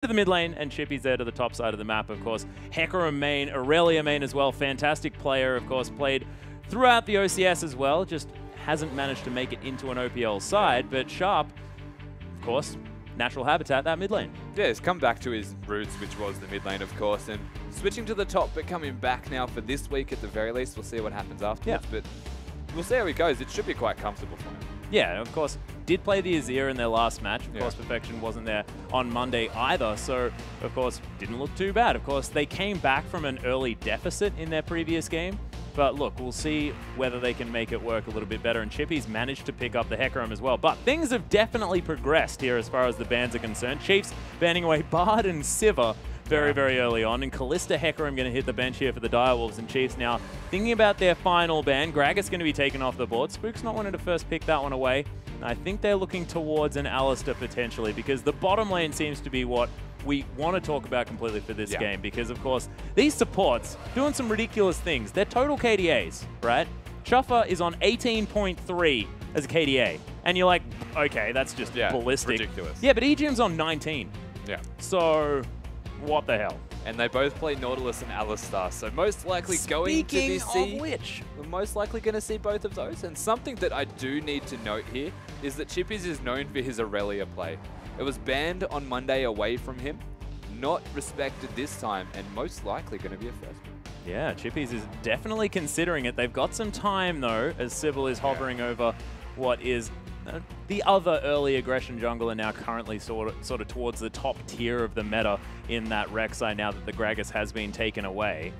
to the mid lane, and Chippy's there to the top side of the map, of course. Hecarim main, Aurelia main as well. Fantastic player, of course, played throughout the OCS as well. Just hasn't managed to make it into an OPL side, but Sharp, of course, natural habitat, that mid lane. Yeah, he's come back to his roots, which was the mid lane, of course, and switching to the top, but coming back now for this week at the very least. We'll see what happens afterwards, but we'll see how he goes. It should be quite comfortable for him. Yeah, of course, did play the Azir in their last match. Of course, Perfection wasn't there on Monday either, so, of course, didn't look too bad. Of course, they came back from an early deficit in their previous game, but look, we'll see whether they can make it work a little bit better, and Chippy's managed to pick up the Hecarim as well. But things have definitely progressed here as far as the bans are concerned. Chiefs banning away Bard and Sivir very, very early on, and Kalista Hecarim going to hit the bench here for the Direwolves, and Chiefs now thinking about their final ban. Gragas going to be taken off the board. Spook's not wanting to first pick that one away. I think they're looking towards an Alistair potentially, because the bottom lane seems to be what we want to talk about completely for this game, because of course these supports doing some ridiculous things. They're total KDAs, right? Chuffer is on 18.3 as a KDA, and you're like, okay, that's just ballistic. Ridiculous. Yeah, but EGM's on 19. Yeah. So what the hell? And they both play Nautilus and Alistar, so most likely going to see we're most likely going to see both of those. And something that I do need to note here is that Chippy's is known for his Aurelia play. It was banned on Monday away from him, not respected this time, and most likely going to be a first. Yeah, Chippy's is definitely considering it. They've got some time though, as Sybil is hovering over what is the other early aggression jungler, now currently sort of towards the top tier of the meta in that Rek'Sai now that the Gragas has been taken away.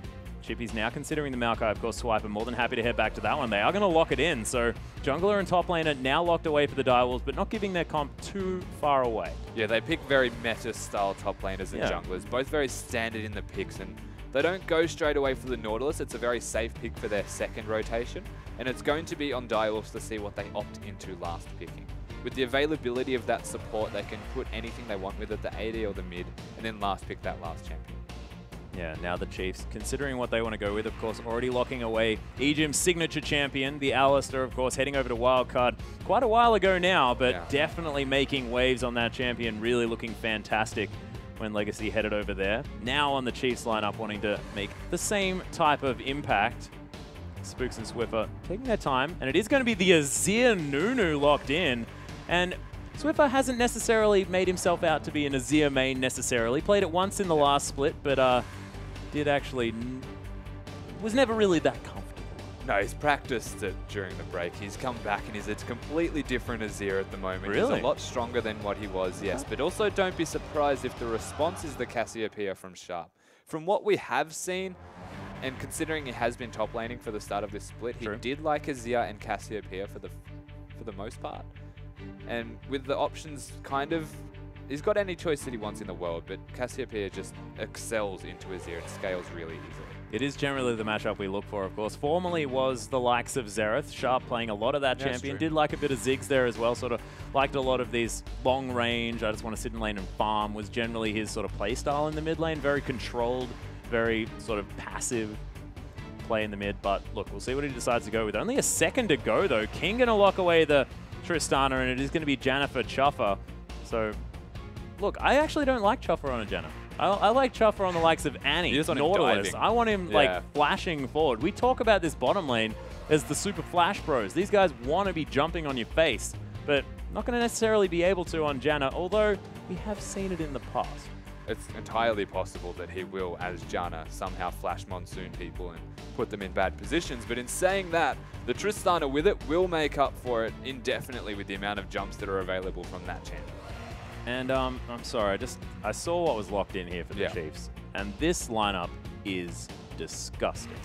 Chippy's now considering the Maokai, of course. Swiper more than happy to head back to that one. They are going to lock it in, so jungler and top laner now locked away for the Direwolves, but not giving their comp too far away. Yeah, they pick very meta-style top laners and junglers, both very standard in the picks, and they don't go straight away for the Nautilus. It's a very safe pick for their second rotation, and it's going to be on Direwolves to see what they opt into last picking. With the availability of that support, they can put anything they want with it, the AD or the mid, and then last pick that last champion. Yeah, now the Chiefs, considering what they want to go with, of course, already locking away EGM's signature champion, the Alistair, of course, heading over to Wildcard quite a while ago now, but definitely making waves on that champion, really looking fantastic when Legacy headed over there. Now on the Chiefs lineup, wanting to make the same type of impact. Spooks and Swiffer taking their time, and it is going to be the Azir Nunu locked in, and Swiffer hasn't necessarily made himself out to be an Azir main necessarily. Played it once in the last split, but was never really that comfortable. No, he's practiced it during the break. He's come back and it's a completely different Azir at the moment. Really? He's a lot stronger than what he was, yes. But also don't be surprised if the response is the Cassiopeia from Sharp. From what we have seen, and considering he has been top laning for the start of this split, he did like Azir and Cassiopeia for the most part. And with the options he's got any choice that he wants in the world, but Cassiopeia just excels into Azir and scales really easily. It is generally the matchup we look for, of course. Formerly was the likes of Xerath. Sharp playing a lot of that champion. Did like a bit of Ziggs there as well. Sort of liked a lot of these long range, I just want to sit in lane and farm, was generally his sort of play style in the mid lane. Very controlled, very sort of passive play in the mid. But look, we'll see what he decides to go with. Only a second to go though. King going to lock away the Tristana, and it is going to be Janna for Chuffer. So, look, I actually don't like Chuffer on a Janna. I like Chuffer on the likes of Annie, Nautilus. I want him like flashing forward. We talk about this bottom lane as the super flash bros. These guys want to be jumping on your face, but not going to necessarily be able to on Janna, although we have seen it in the past. It's entirely possible that he will, as Janna, somehow flash Monsoon people and put them in bad positions. But in saying that, the Tristana with it will make up for it indefinitely with the amount of jumps that are available from that champion. And I'm sorry, I saw what was locked in here for the Chiefs, and this lineup is disgusting.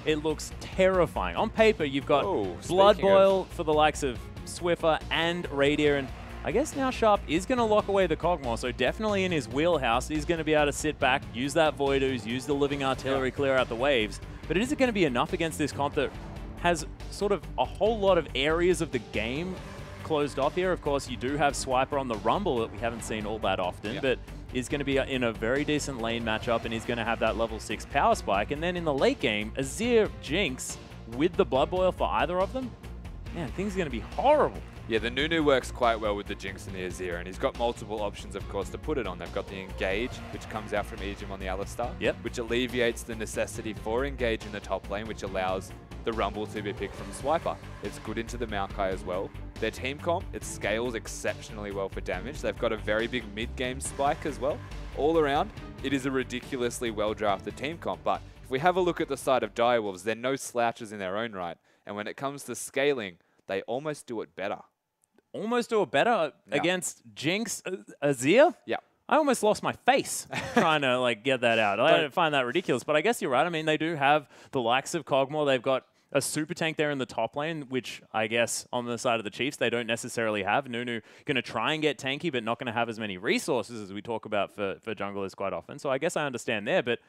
It looks terrifying. On paper, you've got Blood Boil for the likes of Swiffer and Radier, and I guess now Sharp is going to lock away the Cogmore, so definitely in his wheelhouse. He's going to be able to sit back, use that Void Ooze, use the Living Artillery, clear out the waves. But is it going to be enough against this comp that has sort of a whole lot of areas of the game closed off here? Of course, you do have Swiper on the Rumble that we haven't seen all that often, but is going to be in a very decent lane matchup, and he's going to have that level 6 power spike. And then in the late game, Azir Jinx with the Blood Boil for either of them, man, things are going to be horrible. Yeah, the Nunu works quite well with the Jinx and the Azir, and he's got multiple options, of course, to put it on. They've got the Engage, which comes out from Ejim on the Alistar, which alleviates the necessity for Engage in the top lane, which allows the Rumble to be picked from Swiper. It's good into the Maokai as well. Their team comp, it scales exceptionally well for damage. They've got a very big mid-game spike as well. All around, it is a ridiculously well-drafted team comp, but if we have a look at the side of Direwolves, they're no slouches in their own right, and when it comes to scaling, they almost do it better. Almost do it better against Jinx Azir? Yeah. I almost lost my face trying to like get that out. I find that ridiculous, but I guess you're right. I mean, they do have the likes of Kog'Maw. They've got a super tank there in the top lane, which I guess on the side of the Chiefs, they don't necessarily have. Nunu going to try and get tanky, but not going to have as many resources as we talk about for junglers quite often. So I guess I understand there, but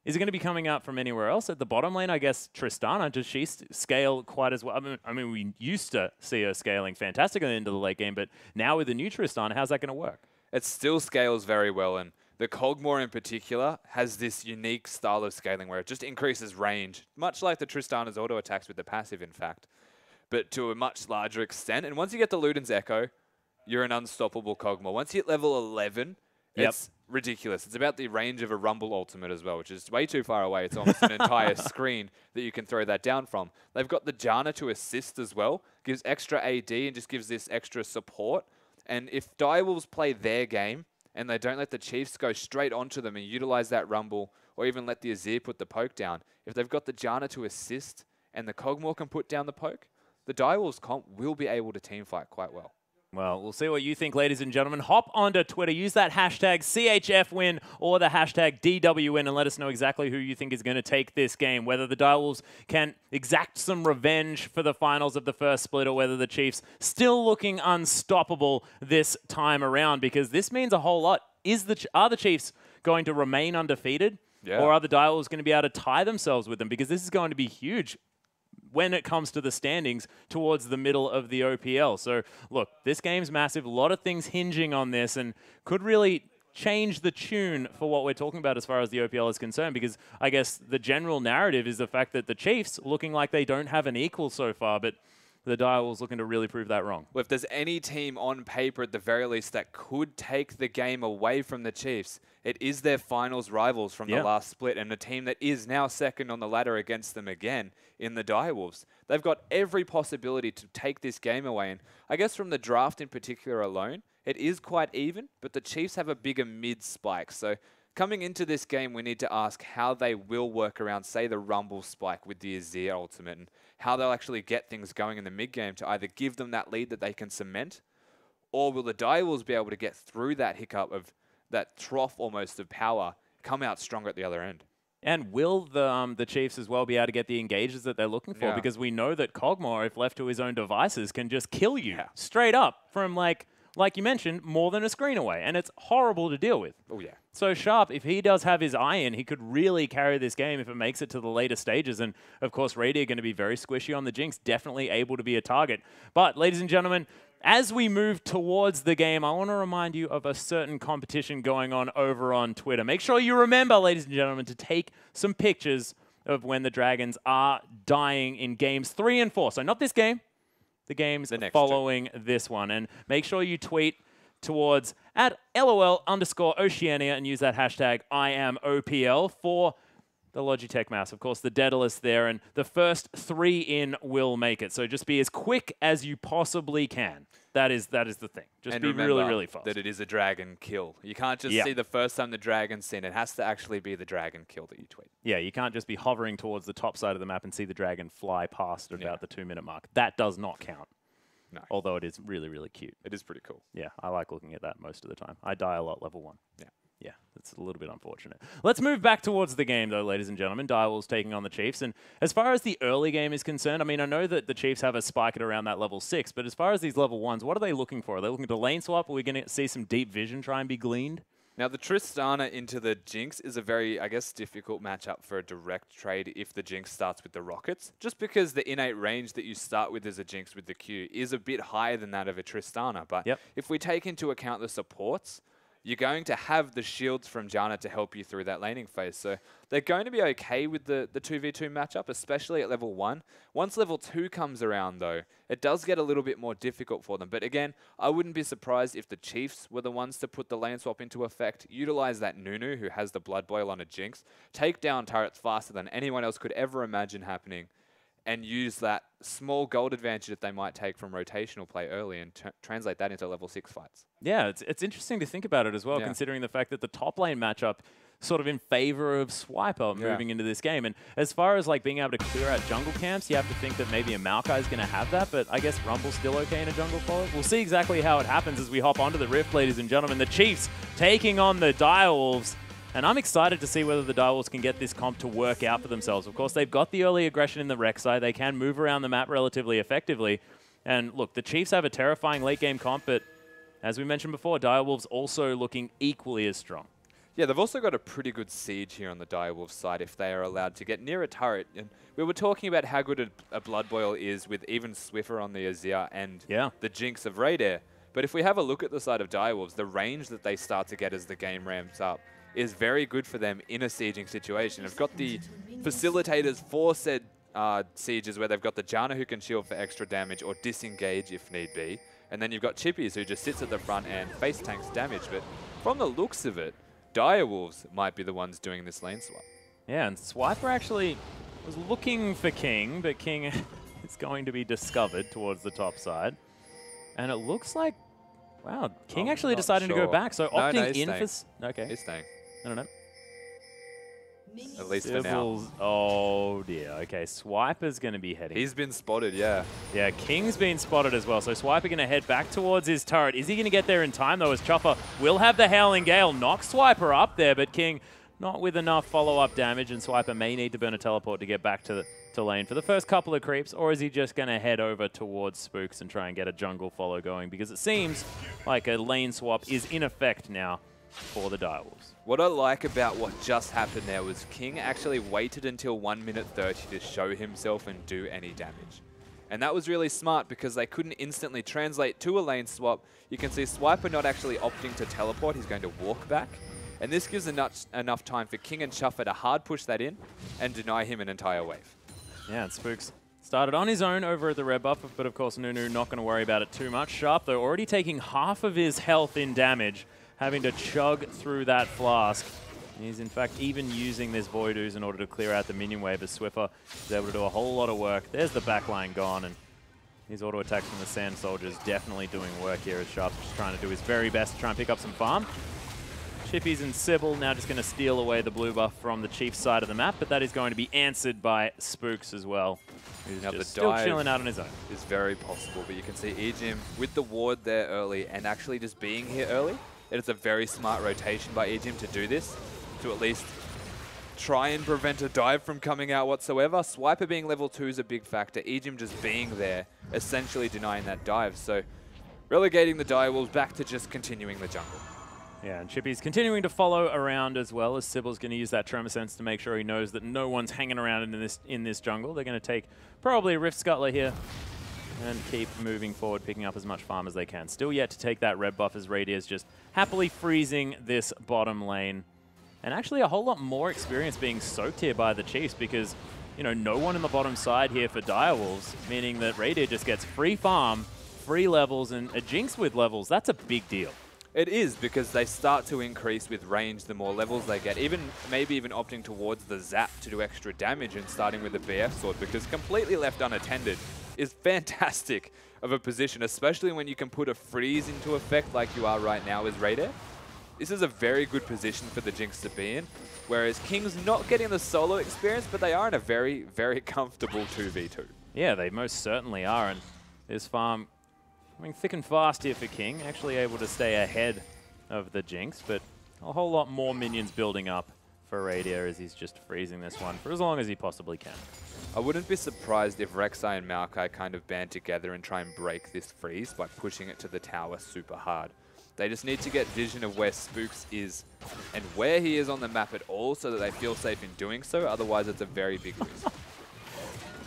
is it going to be coming out from anywhere else? At the bottom lane, I guess Tristana, does she scale quite as well? I mean, we used to see her scaling fantastically into the late game, but now with the new Tristana, how's that going to work? It still scales very well, and the Kog'Maw in particular has this unique style of scaling where it just increases range, much like the Tristana's auto attacks with the passive, in fact, but to a much larger extent. And once you get the Luden's Echo, you're an unstoppable Kog'Maw. Once you hit level 11, it's ridiculous. It's about the range of a Rumble ultimate as well, which is way too far away. It's almost an entire screen that you can throw that down from. They've got the Janna to assist as well, gives extra AD and just gives this extra support. And if Direwolves play their game and they don't let the Chiefs go straight onto them and utilize that Rumble or even let the Azir put the poke down, if they've got the Janna to assist and the Kog'Maw can put down the poke, the Direwolves comp will be able to teamfight quite well. Well, we'll see what you think, ladies and gentlemen. Hop onto Twitter, use that hashtag CHFWin or the hashtag DWWin and let us know exactly who you think is going to take this game, whether the Direwolves can exact some revenge for the finals of the first split or whether the Chiefs still looking unstoppable this time around, because this means a whole lot. Are the Chiefs going to remain undefeated or are the Direwolves going to be able to tie themselves with them? Because this is going to be huge when it comes to the standings towards the middle of the OPL. So, look, this game's massive. A lot of things hinging on this and could really change the tune for what we're talking about as far as the OPL is concerned, because I guess the general narrative is the fact that the Chiefs looking like they don't have an equal so far, but the Direwolves looking to really prove that wrong. Well, if there's any team on paper at the very least that could take the game away from the Chiefs, it is their finals rivals from the last split, and a team that is now second on the ladder against them again in the Direwolves. They've got every possibility to take this game away, and I guess from the draft in particular alone, it is quite even, but the Chiefs have a bigger mid-spike. So coming into this game, we need to ask how they will work around, say, the Rumble spike with the Azir ultimate, and how they'll actually get things going in the mid-game to either give them that lead that they can cement, or will the Direwolves be able to get through that hiccup of that trough almost of power, come out stronger at the other end? And will the Chiefs as well be able to get the engages that they're looking for? Because we know that Kog'Maw, if left to his own devices, can just kill you straight up from, like you mentioned, more than a screen away. And it's horrible to deal with. Oh, yeah. So Sharp, if he does have his eye in, he could really carry this game if it makes it to the later stages. And, of course, Rady are going to be very squishy on the Jinx, definitely able to be a target. But, ladies and gentlemen, as we move towards the game, I want to remind you of a certain competition going on over on Twitter. Make sure you remember, ladies and gentlemen, to take some pictures of when the Dragons are dying in games 3 and 4. So not this game, the games following this one. And make sure you tweet towards @LOL_Oceania and use that hashtag IamOPL for the Logitech mouse. Of course, the Daedalus there, and the first 3 in will make it. So just be as quick as you possibly can. That is the thing. Just and be really, really fast. That it is a dragon kill. You can't just see the first time the dragon's seen. It has to actually be the dragon kill that you tweet. Yeah, you can't just be hovering towards the top side of the map and see the dragon fly past at about the 2-minute mark. That does not count. No. Although it is really, really cute. It is pretty cool. Yeah, I like looking at that most of the time. I die a lot level 1. Yeah. Yeah, it's a little bit unfortunate. Let's move back towards the game, though, ladies and gentlemen. Direwolves taking on the Chiefs. And as far as the early game is concerned, I mean, I know that the Chiefs have a spike at around that level 6, but as far as these level 1s, what are they looking for? Are they looking to lane swap? Are we going to see some deep vision try and be gleaned? Now, the Tristana into the Jinx is a very, I guess, difficult matchup for a direct trade if the Jinx starts with the Rockets, just because the innate range that you start with as a Jinx with the Q is a bit higher than that of a Tristana. But if we take into account the supports, you're going to have the shields from Janna to help you through that laning phase. So they're going to be okay with the 2v2 matchup, especially at level 1. Once level 2 comes around, though, it does get a little bit more difficult for them. But again, I wouldn't be surprised if the Chiefs were the ones to put the lane swap into effect, utilize that Nunu, who has the Blood Boil on a Jinx, take down turrets faster than anyone else could ever imagine happening, and use that small gold advantage that they might take from rotational play early and translate that into level 6 fights. Yeah, it's interesting to think about it as well, considering the fact that the top lane matchup sort of in favor of Swiper moving into this game. And as far as like being able to clear out jungle camps, you have to think that maybe a Maokai is going to have that, but I guess Rumble's still okay in a jungle follow. We'll see exactly how it happens as we hop onto the Rift, ladies and gentlemen. The Chiefs taking on the Direwolves. And I'm excited to see whether the Direwolves can get this comp to work out for themselves. Of course, they've got the early aggression in the Rek'Sai. They can move around the map relatively effectively. And look, the Chiefs have a terrifying late-game comp, but as we mentioned before, Direwolves also looking equally as strong. Yeah, they've also got a pretty good siege here on the Direwolves side if they are allowed to get near a turret. And we were talking about how good a Blood Boil is with even Swiffer on the Azir and the Jinx of Radair. But if we have a look at the side of Direwolves, the range that they start to get as the game ramps up is very good for them in a sieging situation. They've got the facilitators for said sieges where they've got the Janna who can shield for extra damage or disengage if need be. And then you've got Chippies who just sits at the front and face tanks damage. But from the looks of it, Direwolves might be the ones doing this lane swap. Yeah, and Swiper actually was looking for King, but King is going to be discovered towards the top side. And it looks like, wow, King actually decided to go back. So opting in for... Okay. He's staying. I don't know. At least for now. Oh dear. Okay, Swiper's going to be heading. He's been spotted, yeah. Yeah, King's been spotted as well. So Swiper going to head back towards his turret. Is he going to get there in time though? As Chopper will have the Howling Gale, knock Swiper up there, but King not with enough follow-up damage, and Swiper may need to burn a teleport to get back to lane for the first couple of creeps, or is he just going to head over towards Spooks and try and get a jungle follow going? Because it seems like a lane swap is in effect now for the Direwolves. What I like about what just happened there was King actually waited until 1 minute 30 to show himself and do any damage. And that was really smart because they couldn't instantly translate to a lane swap. You can see Swiper not actually opting to teleport, he's going to walk back. And this gives enough time for King and Chuffer to hard push that in and deny him an entire wave. Yeah, and Spooks started on his own over at the red buff, but of course Nunu not going to worry about it too much. Sharp, though, already taking half of his health in damage, having to chug through that flask. He's in fact even using this Void Ooze in order to clear out the minion wave as Swiffer is able to do a whole lot of work. There's the backline gone, and his auto attacks from the Sand Soldiers definitely doing work here as Sharp's just trying to do his very best to try and pick up some farm. Chippies and Sybil now just going to steal away the blue buff from the Chiefs side of the map, but that is going to be answered by Spooks as well, who's now just still chilling out on his own. Is very possible, but you can see Ejim with the ward there early and actually just being here early. It's a very smart rotation by Ejim to do this, to at least try and prevent a dive from coming out whatsoever. Swiper being level 2 is a big factor. Ejim just being there, essentially denying that dive. So relegating the Direwolves back to just continuing the jungle. Yeah, and Chippy's continuing to follow around as well, as Sybil's going to use that Tremor Sense to make sure he knows that no one's hanging around in this jungle. They're going to take probably a Rift Scuttler here and keep moving forward, picking up as much farm as they can. Still yet to take that red buff as Radia's just happily freezing this bottom lane. And actually a whole lot more experience being soaked here by the Chiefs because, you know, no one in the bottom side here for Direwolves, meaning that Radia just gets free farm, free levels, and a Jinx with levels. That's a big deal. It is, because they start to increase with range the more levels they get. Maybe even opting towards the Zap to do extra damage and starting with the BF Sword, because completely left unattended is fantastic of a position, especially when you can put a freeze into effect like you are right now as Raider. This is a very good position for the Jinx to be in, whereas King's not getting the solo experience, but they are in a very, very comfortable 2v2. Yeah, they most certainly are, and this farm coming thick and fast here for King, actually able to stay ahead of the Jinx, but a whole lot more minions building up for Radia as he's just freezing this one for as long as he possibly can. I wouldn't be surprised if Rek'Sai and Maokai kind of band together and try and break this freeze by pushing it to the tower super hard. They just need to get vision of where Spooks is and where he is on the map at all so that they feel safe in doing so, otherwise it's a very big risk.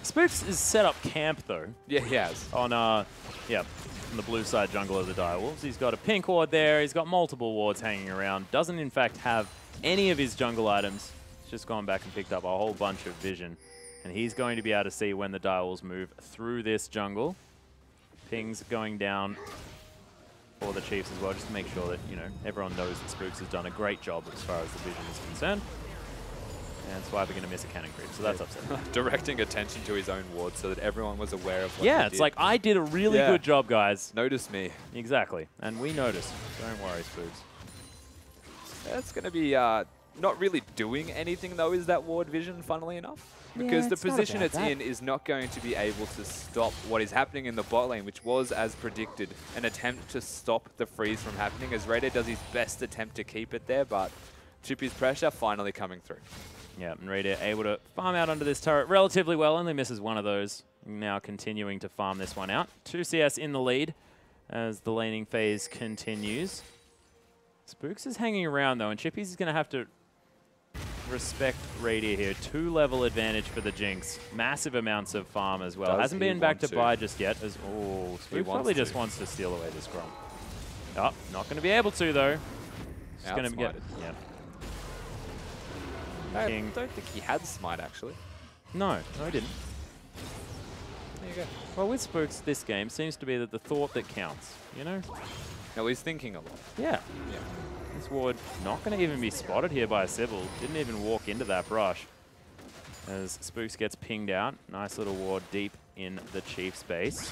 Spooks is set up camp though. Yeah, he has. On, yeah. from the blue side jungle of the Direwolves. He's got a pink ward there. He's got multiple wards hanging around. Doesn't, in fact, have any of his jungle items. He's just gone back and picked up a whole bunch of vision. And he's going to be able to see when the Direwolves move through this jungle. Pings going down for the Chiefs as well, just to make sure that, you know, everyone knows that Spooks has done a great job as far as the vision is concerned. And Swiper going to miss a cannon creep, so that's upsetting. Directing attention to his own ward so that everyone was aware of what he it's did. like, I did a really good job, guys. Notice me. Exactly. And we noticed. Don't worry, Spooks. That's going to be not really doing anything, though, is that ward vision, funnily enough. Because the position it's in is not going to be able to stop what is happening in the bot lane, which was, as predicted, an attempt to stop the freeze from happening, as Raider does his best attempt to keep it there, but Chippy's pressure finally coming through. Yeah, and Raider able to farm out under this turret relatively well, only misses one of those. Now continuing to farm this one out. 2 CS in the lead as the laning phase continues. Spooks is hanging around though, and Chippy's is going to have to respect Raider here. 2-level advantage for the Jinx. Massive amounts of farm as well. Hasn't been back to buy just yet. As Spooks probably just wants to steal away this Grom. Oh, not going to be able to though. Just going to get I don't think he had Smite, actually. No, he didn't. There you go. Well, with Spooks, this game seems to be that the thought that counts, you know? No, he's thinking a lot. Yeah. This ward not going to even be spotted here by Sybil. Didn't even walk into that brush. As Spooks gets pinged out. Nice little ward deep in the Chief's base.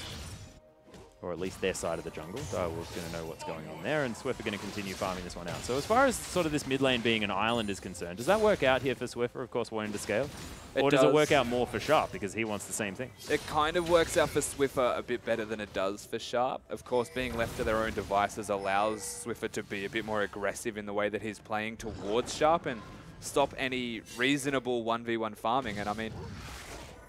Or at least their side of the jungle. Direwolves going to know what's going on there, and Swiffer going to continue farming this one out. So as far as sort of this mid lane being an island is concerned, does that work out here for Swiffer, of course, wanting to scale? Or does it work out more for Sharp, because he wants the same thing? It kind of works out for Swiffer a bit better than it does for Sharp. Of course, being left to their own devices allows Swiffer to be a bit more aggressive in the way that he's playing towards Sharp and stop any reasonable 1v1 farming. And I mean,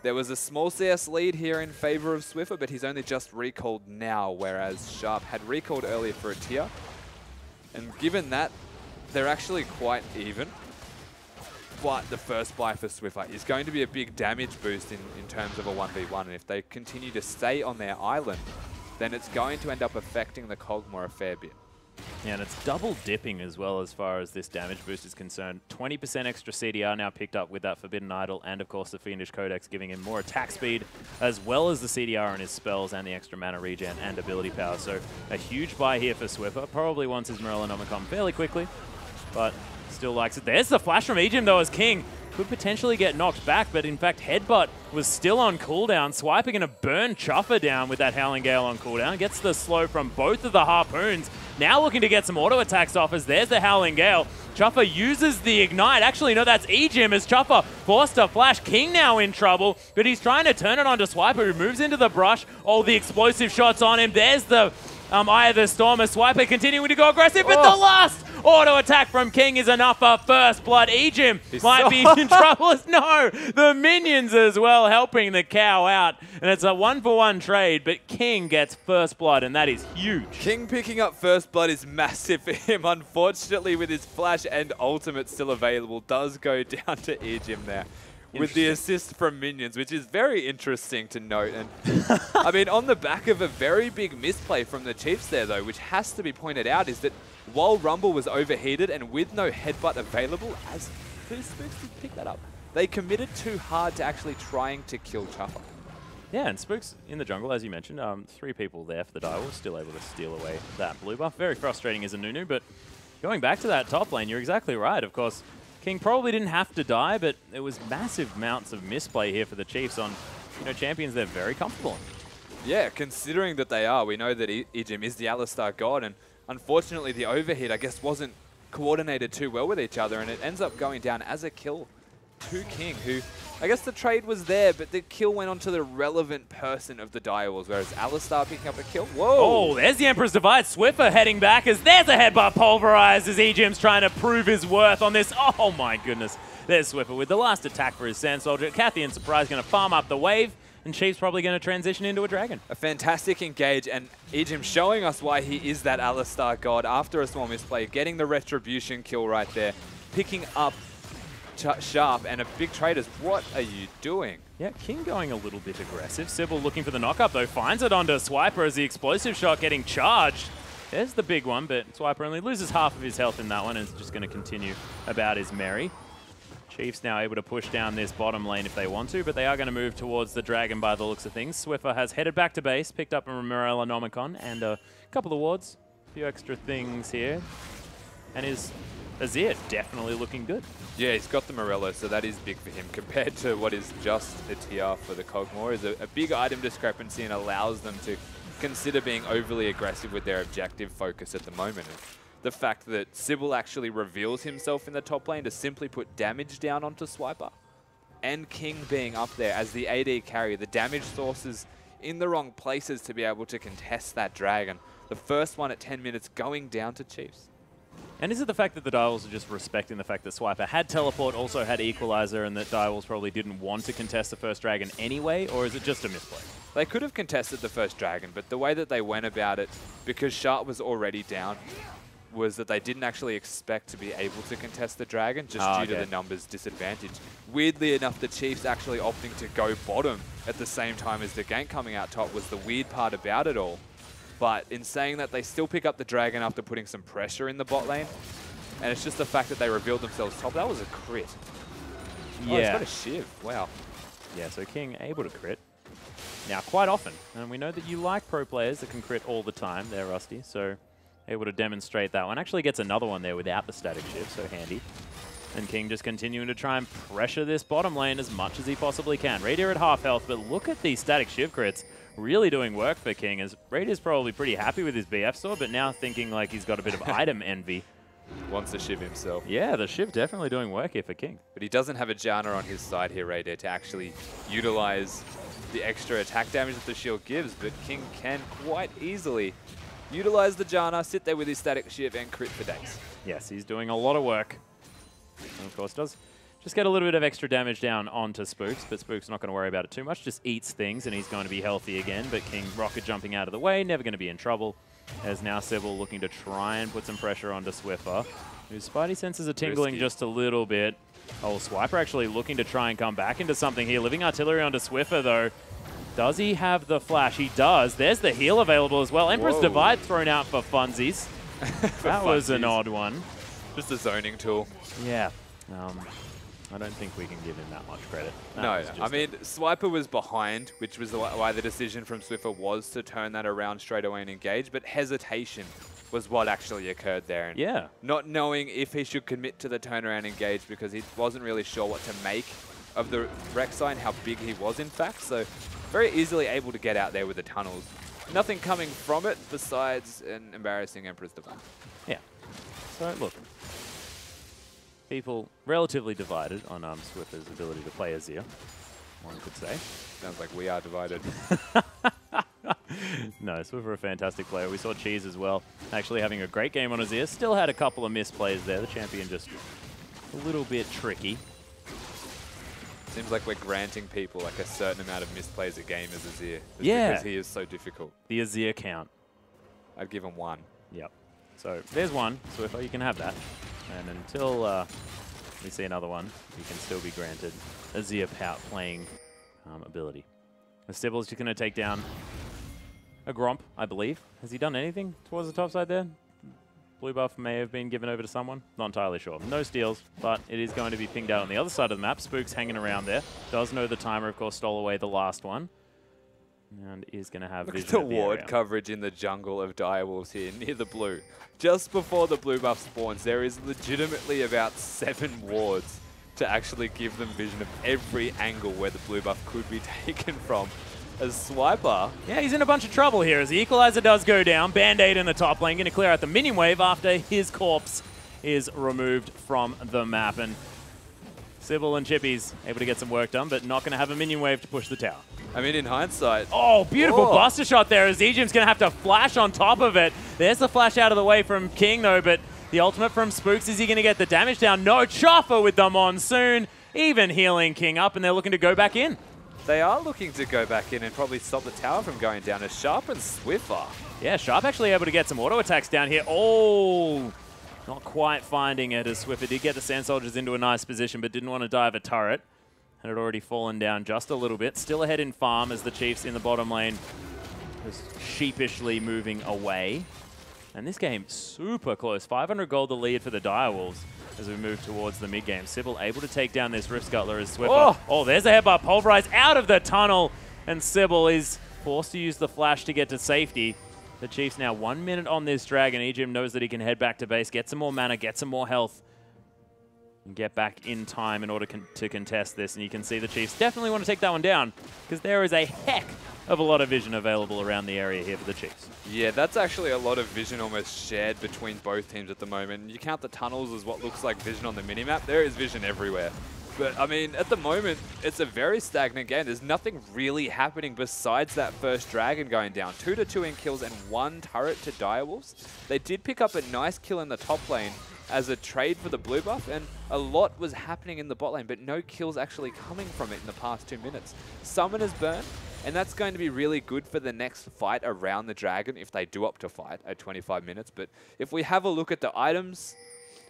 there was a small CS lead here in favor of Swiffer, but he's only just recalled now, whereas Sharp had recalled earlier for a tier. And given that, they're actually quite even. But the first buy for Swiffer is going to be a big damage boost in terms of a 1v1. And if they continue to stay on their island, then it's going to end up affecting the Kog'Maw a fair bit. Yeah, and it's double dipping as well as far as this damage boost is concerned. 20% extra CDR now picked up with that Forbidden Idol, and of course the Fiendish Codex giving him more attack speed, as well as the CDR on his spells and the extra mana regen and ability power. So a huge buy here for Swiffer. Probably wants his Morellonomicon fairly quickly, but still likes it. There's the flash from Ejim though as King. Could potentially get knocked back, but in fact Headbutt was still on cooldown. Swiper going to burn Chuffer down with that Howling Gale on cooldown. Gets the slow from both of the Harpoons. Now looking to get some auto attacks off as there's the Howling Gale. Chuffer uses the Ignite. Actually, no, that's Ejim as Chuffer forced to flash. King now in trouble, but he's trying to turn it onto Swiper, who moves into the brush. Oh, the explosive shots on him. There's the Eye of the Storm as Swiper continuing to go aggressive, but the last auto attack from King is enough for first blood. Ejim might be in trouble. No, the minions as well helping the cow out. And it's a 1-for-1 trade, but King gets first blood, and that is huge. King picking up first blood is massive for him. Unfortunately, with his flash and ultimate still available, does go down to Ejim there with the assist from minions, which is very interesting to note. And I mean, on the back of a very big misplay from the Chiefs there, though, which has to be pointed out, is that while Rumble was overheated and with no headbutt available, as Spooks did pick that up, they committed too hard to actually trying to kill Chuffer. Yeah, and Spooks in the jungle, as you mentioned, 3 people there for the Direwolves, still able to steal away that blue buff. Very frustrating as a Nunu, but going back to that top lane, you're exactly right. Of course, King probably didn't have to die, but it was massive amounts of misplay here for the Chiefs on, you know, champions they're very comfortable in. Yeah, considering that they are, we know that Ejim is the Alistar god, and unfortunately the overhit, I guess, wasn't coordinated too well with each other, and it ends up going down as a kill to King, who, I guess the trade was there, but the kill went on to the relevant person of the Direwolves, whereas Alistar picking up a kill. Whoa! Oh, there's the Emperor's Divide. Swiffer heading back as there's a headbutt pulverized as Ejim's trying to prove his worth on this. Oh my goodness. There's Swiffer with the last attack for his Sand Soldier. Cathy and Surprise going to farm up the wave, and Chief's probably going to transition into a dragon. A fantastic engage, and Ejim showing us why he is that Alistar god after a small misplay, getting the retribution kill right there, picking up Sharp and a big traders. What are you doing? Yeah, King going a little bit aggressive. Sybil looking for the knockup though, finds it onto Swiper as the explosive shot getting charged. There's the big one, but Swiper only loses half of his health in that one and is just going to continue about his merry. Chiefs now able to push down this bottom lane if they want to, but they are going to move towards the Dragon by the looks of things. Swiffer has headed back to base, picked up a Morellonomicon and a couple of wards, a few extra things here. And his Azir definitely looking good. Yeah, he's got the Morello, so that is big for him compared to what is just a TR for the Kog'Maw. Is a big item discrepancy and allows them to consider being overly aggressive with their objective focus at the moment. And the fact that Sybil actually reveals himself in the top lane to simply put damage down onto Swiper, and King being up there as the AD carry, the damage sources in the wrong places to be able to contest that dragon. The first one at 10 minutes going down to Chiefs. And is it the fact that the Direwolves are just respecting the fact that Swiper had teleport, also had equalizer, and that Direwolves probably didn't want to contest the first dragon anyway, or is it just a misplay? They could have contested the first dragon, but the way that they went about it, because Sharp was already down, was that they didn't actually expect to be able to contest the dragon just due to the numbers disadvantage. Weirdly enough, the Chiefs actually opting to go bottom at the same time as the gank coming out top was the weird part about it all. But in saying that, they still pick up the dragon after putting some pressure in the bot lane. And it's just the fact that they revealed themselves top. That was a crit. Yeah. Oh, it's got a shiv. Wow. Yeah, so King able to crit. Now, quite often, and we know that you like pro players that can crit all the time there, Rusty, so able to demonstrate that one. Actually gets another one there without the static shift, so handy. And King just continuing to try and pressure this bottom lane as much as he possibly can. Radier at half health, but look at these static shift crits. Really doing work for King, as Radier's probably pretty happy with his BF sword, but now thinking like he's got a bit of item envy. Wants to shiv himself. Yeah, the shiv definitely doing work here for King. But he doesn't have a Janna on his side here, Radier, to actually utilize the extra attack damage that the shield gives, but King can quite easily utilize the Janna, sit there with his static shiv and crit for days. Yes, he's doing a lot of work. And of course does just get a little bit of extra damage down onto Spooks, but Spooks not going to worry about it too much, just eats things and he's going to be healthy again, but King rocket jumping out of the way, never going to be in trouble. As now Sybil looking to try and put some pressure onto Swiffer, whose spidey senses are tingling just a little bit. Oh, Swiper actually looking to try and come back into something here. Living Artillery onto Swiffer though. Does he have the flash? He does. There's the heal available as well. Emperor's Divide thrown out for funsies. That was an odd one. Just a zoning tool. Yeah. I don't think we can give him that much credit. No, I mean, Swiper was behind, which was why the decision from Swiffer was to turn that around straight away and engage, but hesitation was what actually occurred there. And yeah. Not knowing if he should commit to the turnaround engage because he wasn't really sure what to make of the Rek'Sai and how big he was in fact, so very easily able to get out there with the tunnels. Nothing coming from it besides an embarrassing Emperor's Divide. Yeah. So, look. People relatively divided on Swiffer's ability to play Azir, one could say. Sounds like we are divided. No, Swiffer a fantastic player. We saw Cheese as well, actually having a great game on Azir. Still had a couple of misplays there. The champion just a little bit tricky. Seems like we're granting people like a certain amount of misplays a game as Azir. Yeah. Because he is so difficult. The Azir count. I'd give him 1. Yep. So there's one, Swiffer, you can have that. And until we see another one, you can still be granted Azir pout playing ability. The Sybil's just going to take down a Gromp, I believe. Has he done anything towards the top side there? Blue buff may have been given over to someone. Not entirely sure. No steals, but it is going to be pinged out on the other side of the map. Spook's hanging around there. Does know the timer, of course, stole away the last one. And is going to have Look vision at the ward area. coverage in the jungle of Direwolves here near the blue. Just before the blue buff spawns, there is legitimately about 7 wards to actually give them vision of every angle where the blue buff could be taken from. As Swiper... Yeah, he's in a bunch of trouble here as the equalizer does go down. Band-Aid in the top lane, going to clear out the minion wave after his corpse is removed from the map. And Sybil and Chippy's able to get some work done, but not going to have a minion wave to push the tower. I mean, in hindsight... Oh, beautiful buster shot there as Egypt's going to have to flash on top of it. There's the flash out of the way from King, though, but the ultimate from Spooks, is he going to get the damage down? No, Chopper with the Monsoon, even healing King up, and they're looking to go back in. They are looking to go back in and probably stop the tower from going down as Sharp and Swiffer. Yeah, Sharp actually able to get some auto attacks down here. Oh, Not quite finding it as Swiffer did get the Sand Soldiers into a nice position, but didn't want to dive a turret. And had already fallen down just a little bit. Still ahead in farm as the Chiefs in the bottom lane just sheepishly moving away. And this game, super close. 500 gold the lead for the Direwolves as we move towards the mid-game. Sybil able to take down this Rift Scuttler as Swiffer. Oh, there's a headbutt. Pulverize out of the tunnel. And Sybil is forced to use the flash to get to safety. The Chiefs now 1 minute on this Dragon. Ejim knows that he can head back to base, get some more mana, get some more health, and get back in time in order to contest this. And you can see the Chiefs definitely want to take that one down because there is a heck of a lot of vision available around the area here for the Chiefs. Yeah, that's actually a lot of vision almost shared between both teams at the moment. You count the tunnels as what looks like vision on the minimap. There is vision everywhere. But, I mean, at the moment, it's a very stagnant game. There's nothing really happening besides that first Dragon going down. 2-2 in kills and 1 turret to Direwolves. They did pick up a nice kill in the top lane as a trade for the blue buff, and a lot was happening in the bot lane, but no kills actually coming from it in the past 2 minutes. Summoner's burn, and that's going to be really good for the next fight around the Dragon if they do opt to fight at 25 minutes. But if we have a look at the items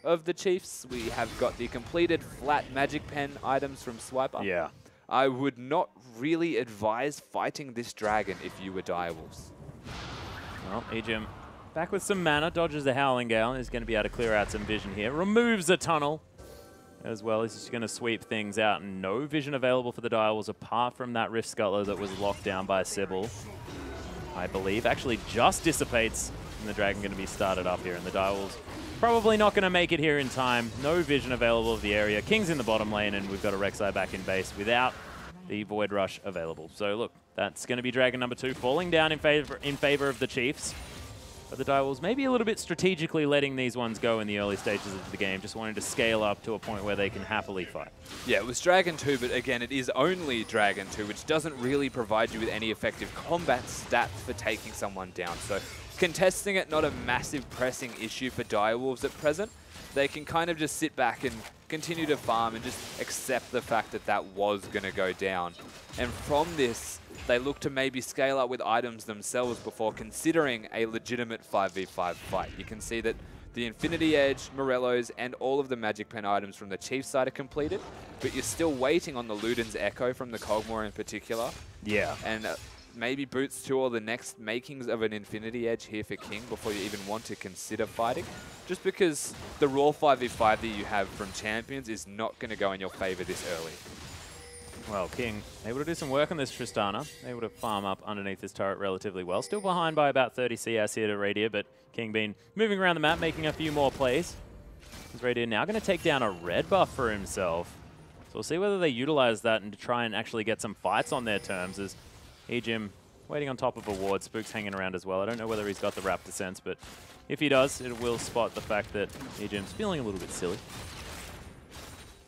of the Chiefs, we have got the completed flat magic pen items from Swiper. Yeah. I would not really advise fighting this Dragon if you were Direwolves. Well, Ejim back with some mana, dodges the Howling Gale, and is going to be able to clear out some vision here. Removes a tunnel as well. He's just going to sweep things out. And no vision available for the Direwolves apart from that Rift Scuttler that was locked down by Sybil, I believe. Actually just dissipates, and the Dragon going to be started up here. And the Direwolves probably not going to make it here in time. No vision available of the area. King's in the bottom lane, and we've got a Rek'Sai back in base without the Void Rush available. So look, that's going to be Dragon number 2 falling down in favor of the Chiefs. But the Direwolves maybe a little bit strategically letting these ones go in the early stages of the game, just wanting to scale up to a point where they can happily fight. Yeah, it was Dragon 2, but again, it is only Dragon 2, which doesn't really provide you with any effective combat stats for taking someone down. So contesting it, not a massive pressing issue for Direwolves at present. They can kind of just sit back and continue to farm and just accept the fact that that was going to go down. And from this, they look to maybe scale up with items themselves before considering a legitimate 5v5 fight. You can see that the Infinity Edge, Morello's, and all of the Magic Pen items from the Chiefs side are completed, but you're still waiting on the Luden's Echo from the Kog'Maw in particular. Yeah. And maybe Boots 2 or the next makings of an Infinity Edge here for King before you even want to consider fighting. Just because the raw 5v5 that you have from Champions is not going to go in your favor this early. Well, King able to do some work on this Tristana, able to farm up underneath this turret relatively well. Still behind by about 30 CS here to Radier, but King been moving around the map, making a few more plays. Is Radier now going to take down a red buff for himself. So we'll see whether they utilize that and to try and actually get some fights on their terms as Ejim waiting on top of a ward. Spook's hanging around as well. I don't know whether he's got the Raptor sense, but if he does, it will spot the fact that Ejim's feeling a little bit silly.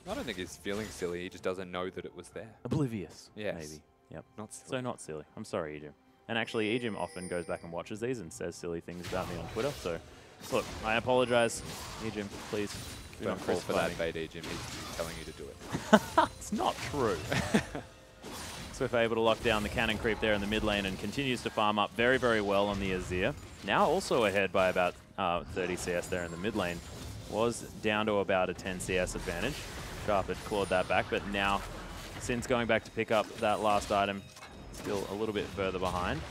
I don't think he's feeling silly. He just doesn't know that it was there. Oblivious. Yes. Maybe. Yep. Not silly. So not silly. I'm sorry, Ejim. And actually, Ejim often goes back and watches these and says silly things about me on Twitter. So, look, I apologize. Ejim, please do Don't not fall cross for fighting. that bait, Ejim. He's telling you to do it. It's not true. Swift able to lock down the cannon creep there in the mid lane and continues to farm up very, very well on the Azir. Now also ahead by about 30 CS there in the mid lane. Was down to about a 10 CS advantage. Sharp had clawed that back, but now, since going back to pick up that last item, still a little bit further behind.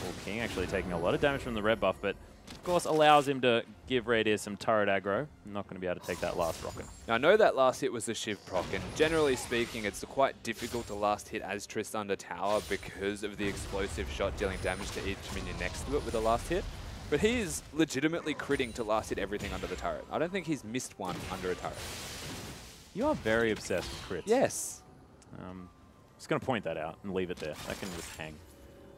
Well, King actually taking a lot of damage from the red buff, but of course allows him to give Radier some turret aggro. Not going to be able to take that last rocket. Now, I know that last hit was the Shiv proc, and generally speaking, it's quite difficult to last hit as Triss under tower because of the explosive shot dealing damage to each minion next to it with the last hit. But he is legitimately critting to last hit everything under the turret. I don't think he's missed one under a turret. You are very obsessed with crits. Yes. Just going to point that out and leave it there. That can just hang.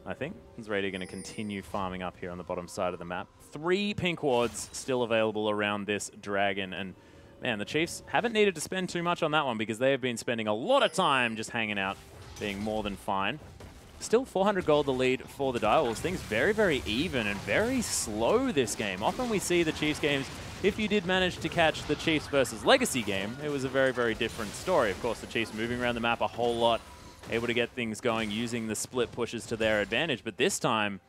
I think is Radier going to continue farming up here on the bottom side of the map. 3 pink wards still available around this Dragon. And man, the Chiefs haven't needed to spend too much on that one because they have been spending a lot of time just hanging out, being more than fine. Still 400 gold the lead for the Direwolves. Things very, very even and very slow this game. Often we see the Chiefs games, if you did manage to catch the Chiefs versus Legacy game, it was a very, very different story. Of course, the Chiefs moving around the map a whole lot, able to get things going, using the split pushes to their advantage. But this time,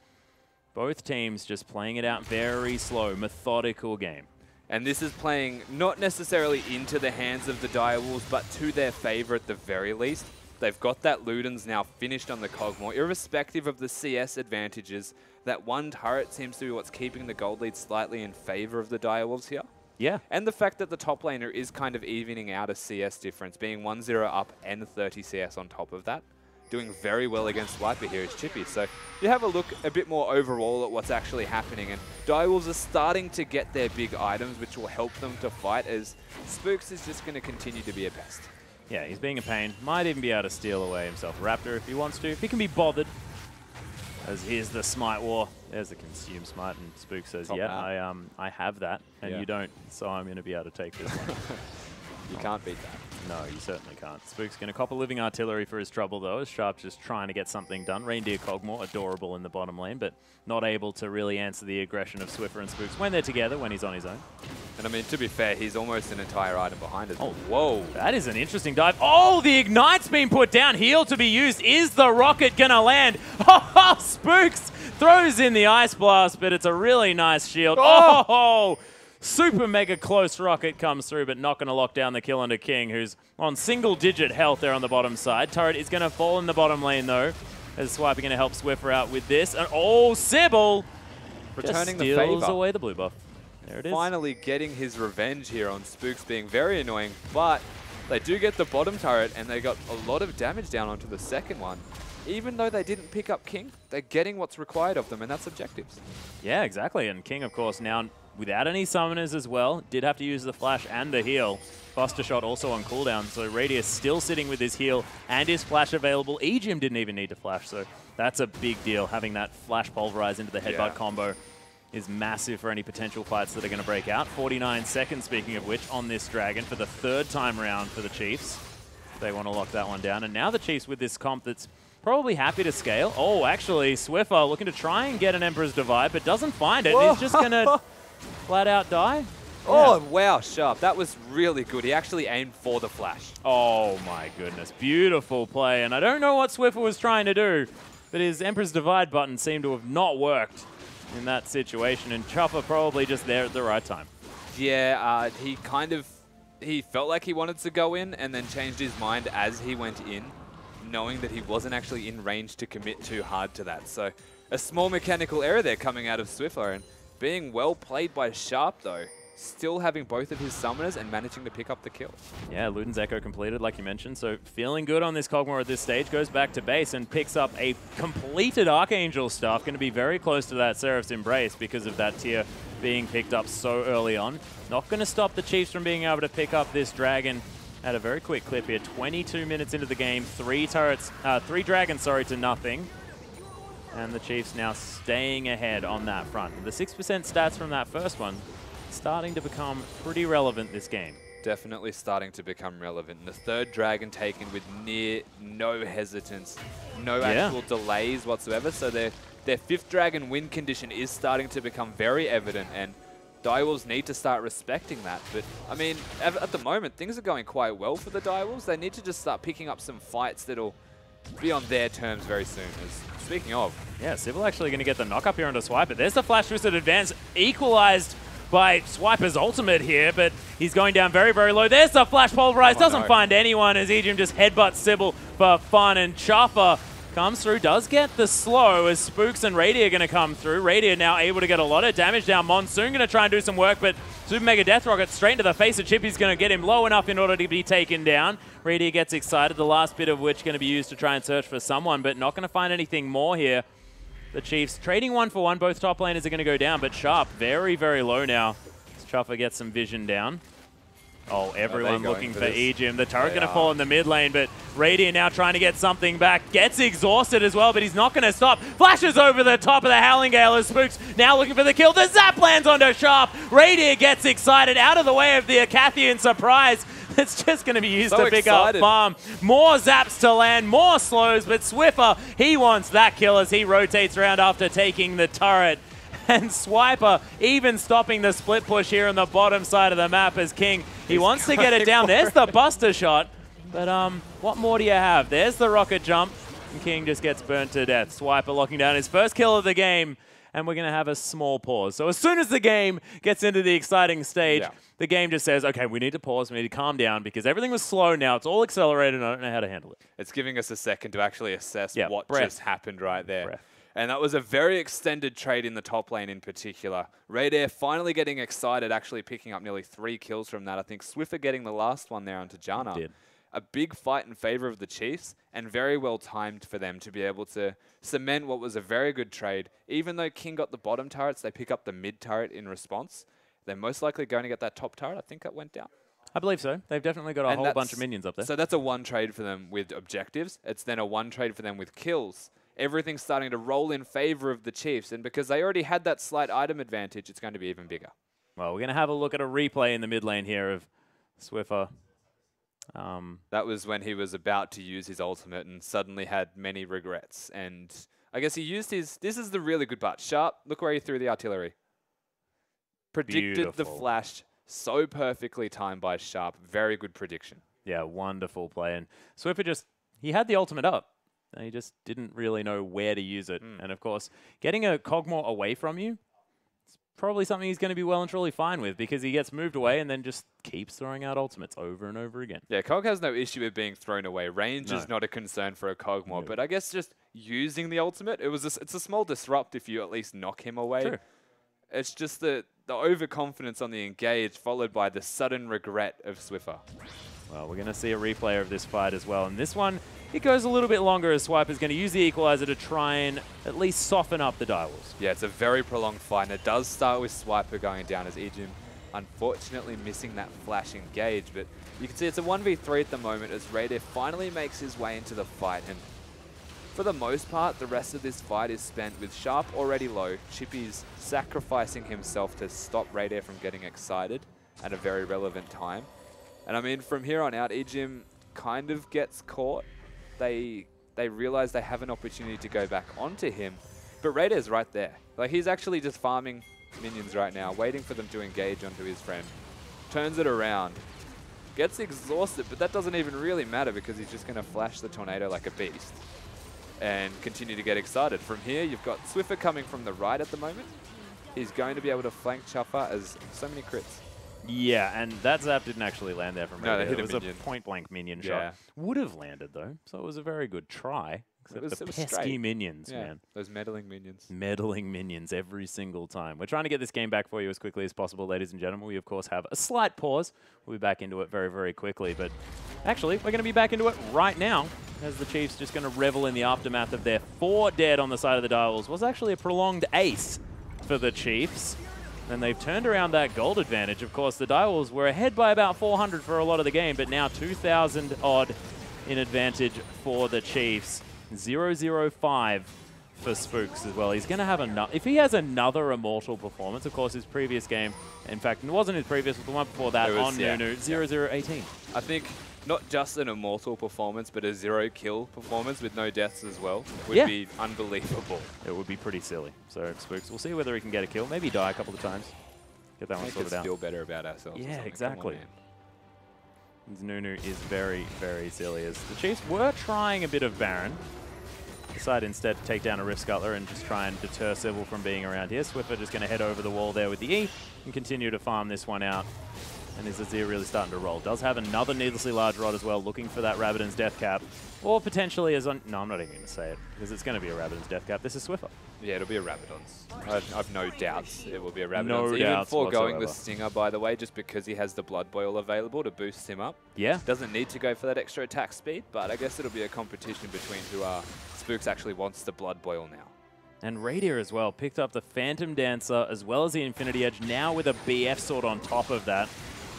both teams just playing it out very slow, methodical game. And this is playing not necessarily into the hands of the Direwolves, but to their favor at the very least. They've got that Ludens now finished on the Cogmore. Irrespective of the CS advantages, that one turret seems to be what's keeping the gold lead slightly in favor of the Direwolves here. Yeah. And the fact that the top laner is kind of evening out a CS difference, being 1-0 up and 30 CS on top of that. Doing very well against Swiper here is Chippy. So you have a look a bit more overall at what's actually happening, and Direwolves are starting to get their big items, which will help them to fight, as Spooks is just going to continue to be a pest. Yeah, he's being a pain. Might even be able to steal away himself a Raptor if he wants to, if he can be bothered. As here's the Smite War. There's the Consume Smite, and Spook says, yeah, I have that, and you don't, so I'm going to be able to take this one. You can't beat that. No, you certainly can't. Spook's going to cop a living artillery for his trouble, though, as Sharp's just trying to get something done. Reindeer Cogmore, adorable in the bottom lane, but not able to really answer the aggression of Swiffer and Spooks when they're together, when he's on his own. And I mean, to be fair, he's almost an entire item behind us. Oh, whoa. That is an interesting dive. Oh, the Ignite's been put down. Heal to be used. Is the rocket going to land? Oh, Spooks throws in the Ice Blast, but it's a really nice shield. Oh! Super mega close rocket comes through, but not going to lock down the kill onto King, who's on single-digit health there on the bottom side. Turret is going to fall in the bottom lane, though, as Swiper going to help Swiffer out with this. And oh, Sybil returning the favor. Steals away the blue buff. There it is. Finally getting his revenge here on Spooks being very annoying, but they do get the bottom turret, and they got a lot of damage down onto the second one. Even though they didn't pick up King, they're getting what's required of them, and that's objectives. Yeah, exactly. And King, of course, now without any summoners as well, did have to use the flash and the heal. Buster Shot also on cooldown, so Radius still sitting with his heal and his flash available. Ejim didn't even need to flash, so that's a big deal. Having that flash pulverize into the headbutt combo is massive for any potential fights that are going to break out. 49 seconds, speaking of which, on this Dragon for the third time round for the Chiefs. They want to lock that one down. And now the Chiefs with this comp that's probably happy to scale. Oh, actually, Swiffer looking to try and get an Emperor's Divide, but doesn't find it. He's just going to flat out die. Oh, wow, Sharp. That was really good. He actually aimed for the flash. Oh, my goodness. Beautiful play. And I don't know what Swiffer was trying to do, but his Emperor's Divide button seemed to have not worked in that situation. And Chopper probably just there at the right time. Yeah, he felt like he wanted to go in and then changed his mind as he went in, knowing that he wasn't actually in range to commit too hard to that. So a small mechanical error there coming out of Swiffer, and being well played by Sharp, though. Still having both of his summoners and managing to pick up the kill. Yeah, Luden's Echo completed, like you mentioned, so feeling good on this Cogmore at this stage. Goes back to base and picks up a completed Archangel stuff. Going to be very close to that Seraph's Embrace because of that tier being picked up so early on. Not going to stop the Chiefs from being able to pick up this Dragon at a very quick clip here. 22 minutes into the game, three Dragons, to nothing. And the Chiefs now staying ahead on that front. The 6% stats from that first one starting to become pretty relevant this game. Definitely starting to become relevant. And the third Dragon taken with near no hesitance, no actual delays whatsoever. So their fifth Dragon win condition is starting to become very evident, and Direwolves need to start respecting that. But, I mean, at the moment, things are going quite well for the Direwolves. They need to just start picking up some fights that'll be on their terms very soon. Speaking of. Yeah, Sybil actually going to get the knock up here onto Swiper. There's the Flash Twisted Advance, equalized by Swiper's ultimate here, but he's going down very, very low. There's the Flash Pulverize, doesn't find anyone as Ejim just headbutts Sybil for fun, and Chopper comes through, does get the slow as Spooks and Radier are going to come through. Radier now able to get a lot of damage down. Monsoon going to try and do some work, but Super Mega Death Rocket straight into the face of Chippy's going to get him low enough in order to be taken down. Radier gets excited, the last bit of which going to be used to try and search for someone, but not going to find anything more here. The Chiefs trading 1 for 1. Both top laners are going to go down, but Sharp very, very low now. Chopper gets some vision down. Oh, everyone looking for Ejim. The turret going to fall in the mid lane, but Radier now trying to get something back. Gets exhausted as well, but he's not going to stop. Flashes over the top of the Howling Gale as Spooks now looking for the kill. The zap lands onto Sharp. Radier gets excited out of the way of the Acathian surprise. It's just going to be used to pick up farm. More zaps to land, more slows, but Swiffer, he wants that kill as he rotates around after taking the turret. And Swiper even stopping the split push here on the bottom side of the map as King. He wants to get it down. There's the Buster Shot. But what more do you have? There's the rocket jump. And King just gets burnt to death. Swiper locking down his first kill of the game. and we're going to have a small pause. So as soon as the game gets into the exciting stage, the game just says, okay, we need to pause, we need to calm down, because everything was slow now. It's all accelerated, and I don't know how to handle it. It's giving us a second to actually assess what breath. just happened right there. And that was a very extended trade in the top lane in particular. Radair finally getting excited, actually picking up nearly 3 kills from that. I think Swiffer getting the last one there onto Janna. Did. A big fight in favor of the Chiefs, and very well timed for them to be able to cement what was a very good trade. Even though King got the bottom turrets, they pick up the mid turret in response. They're most likely going to get that top turret. I think that went down. I believe so. They've definitely got a whole bunch of minions up there. So that's a 1 trade for them with objectives. It's then a 1 trade for them with kills. Everything's starting to roll in favor of the Chiefs, and because they already had that slight item advantage, it's going to be even bigger. Well, we're going to have a look at a replay in the mid lane here of Swiffer. That was when he was about to use his ultimate and suddenly had many regrets. And I guess he used his... This is the really good part. Sharp, look where he threw the artillery. Predicted the flash. So perfectly timed by Sharp. Very good prediction. Yeah, wonderful play. And Swiffer just... He had the ultimate up. He just didn't really know where to use it. And of course, getting a Cogmore away from you, it's probably something he's going to be well and truly fine with, because he gets moved away and then just keeps throwing out ultimates over and over again. Yeah, Cog has no issue with being thrown away. Range is not a concern for a Cogmore, but I guess just using the ultimate, it's a small disrupt if you at least knock him away. True. It's just the overconfidence on the engage followed by the sudden regret of Swiffer. Well, we're going to see a replay of this fight as well. And this one, it goes a little bit longer as Swiper's going to use the equalizer to try and at least soften up the direwolves. Yeah, it's a very prolonged fight. And it does start with Swiper going down as Ejim unfortunately missing that flash engage. But you can see it's a 1v3 at the moment as Radair finally makes his way into the fight. And for the most part, the rest of this fight is spent with Sharp already low. Chippy's sacrificing himself to stop Radair from getting excited at a very relevant time. And I mean, from here on out, Ejim kind of gets caught. They realize they have an opportunity to go back onto him, but Radair's right there. Like, he's actually just farming minions right now, waiting for them to engage onto his friend. Turns it around, gets exhausted, but that doesn't even really matter because he's just going to flash the tornado like a beast and continue to get excited. From here, you've got Swiffer coming from the right at the moment. He's going to be able to flank Chuffer as so many crits. Yeah, and that zap didn't actually land there from Radair. No, they hit it was a point-blank minion shot. Would have landed, though, so it was a very good try. Except the pesky straight. Minions, man. Those meddling minions. Meddling minions every single time. We're trying to get this game back for you as quickly as possible, ladies and gentlemen. We, of course, have a slight pause. We'll be back into it very, very quickly. But actually, we're going to be back into it right now, as the Chiefs just going to revel in the aftermath of their 4 dead on the side of the direwolves. Was actually a prolonged ace for the Chiefs. And they've turned around that gold advantage. Of course, the direwolves were ahead by about 400 for a lot of the game, but now 2,000 odd in advantage for the Chiefs. 0-0-5 for Spooks as well. He's going to have another... If he has another Immortal performance, of course, his previous game, in fact, it wasn't his previous, but the one before that on Nunu, 0-0-18. I think not just an Immortal performance, but a 0-kill performance with no deaths as well would be unbelievable. It would be pretty silly. So, Spooks, we'll see whether he can get a kill. Maybe die a couple of times. Get that one sorted out. Feel better about ourselves. Yeah, exactly. Nunu is very, very silly. As the Chiefs were trying a bit of Baron. Decide instead to take down a Rift Scuttler and just try and deter Civil from being around here. Swiffer just going to head over the wall there with the E and continue to farm this one out. And is Azir really starting to roll? Does have another needlessly large rod as well, looking for that Rabadon's Death Cap. Or potentially as on... No, I'm not even going to say it, because it's going to be a Rabadon's Death Cap. This is Swiffer. Yeah, it'll be a Rabadon's. I've no doubts it will be a Rabadon's. No Even doubts foregoing whatsoever. the Stinger, by the way, just because he has the Blood Boil available to boost him up. Yeah. Doesn't need to go for that extra attack speed, but I guess it'll be a competition between who Spooks actually wants the Blood Boil now. And Radair as well picked up the Phantom Dancer as well as the Infinity Edge, now with a BF sword on top of that.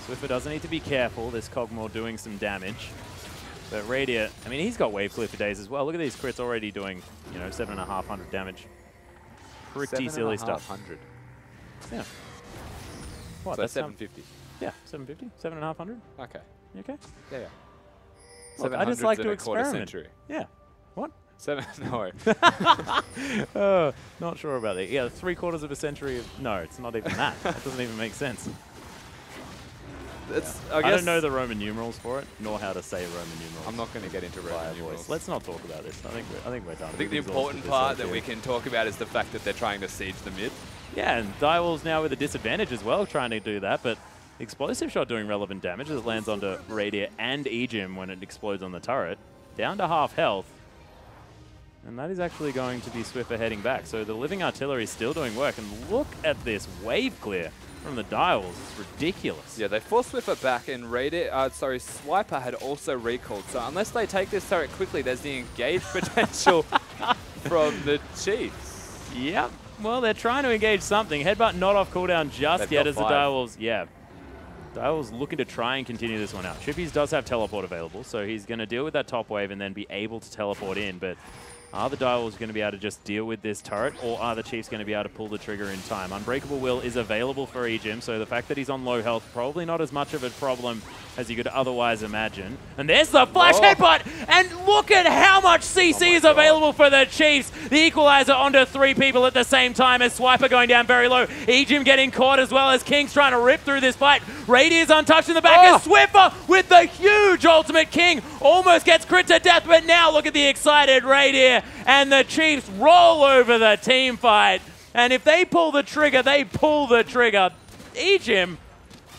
Swiffer doesn't need to be careful. This Cogmore doing some damage. But Radair, I mean, he's got Wave Clear for days as well. Look at these crits already doing, 7,500 damage. Pretty silly stuff. 7,500. Yeah. What? So That's 750. Yeah, 750, 7,500. Okay. You okay? Yeah. Look, I just like to 1/4 experiment. century. Yeah. What? No. Not sure about that. Yeah, 3/4 of a century of... No, it's not even that. That doesn't even make sense. I don't know the Roman numerals for it, nor how to say Roman numerals. I'm not going to get into Roman numerals. Let's not talk about this. I think we're done. I think the important part that we can talk about is the fact that they're trying to siege the mid. Yeah, and Direwolves now with a disadvantage as well, trying to do that, but Explosive Shot doing relevant damage as it lands onto Radier and Ejim when it explodes on the turret. Down to half health. And that is actually going to be Swiffer heading back. So the Living Artillery is still doing work. And look at this wave clear from the Direwolves. It's ridiculous. Yeah, they forced Swiffer back, and Swiper had also recalled. So unless they take this turret quickly, there's the engage potential from the Chiefs. Yep. Well, they're trying to engage something. Headbutt not off cooldown just yet as the Direwolves. Yeah. Direwolves looking to try and continue this one out. Chippies does have teleport available, so he's going to deal with that top wave and then be able to teleport in. But are the Direwolves going to be able to just deal with this turret, or are the Chiefs going to be able to pull the trigger in time? Unbreakable Will is available for Ejim, so the fact that he's on low health, probably not as much of a problem as you could otherwise imagine. And there's the flash headbutt, and look at how much CC is available for the Chiefs. The equalizer onto 3 people at the same time as Swiper going down very low. Ejim getting caught as well as King's trying to rip through this fight. Radier's untouched in the back as Swiffer with the huge ultimate. King almost gets crit to death, but now look at the excited Radier, and the Chiefs roll over the team fight. And if they pull the trigger, they pull the trigger. Ejim,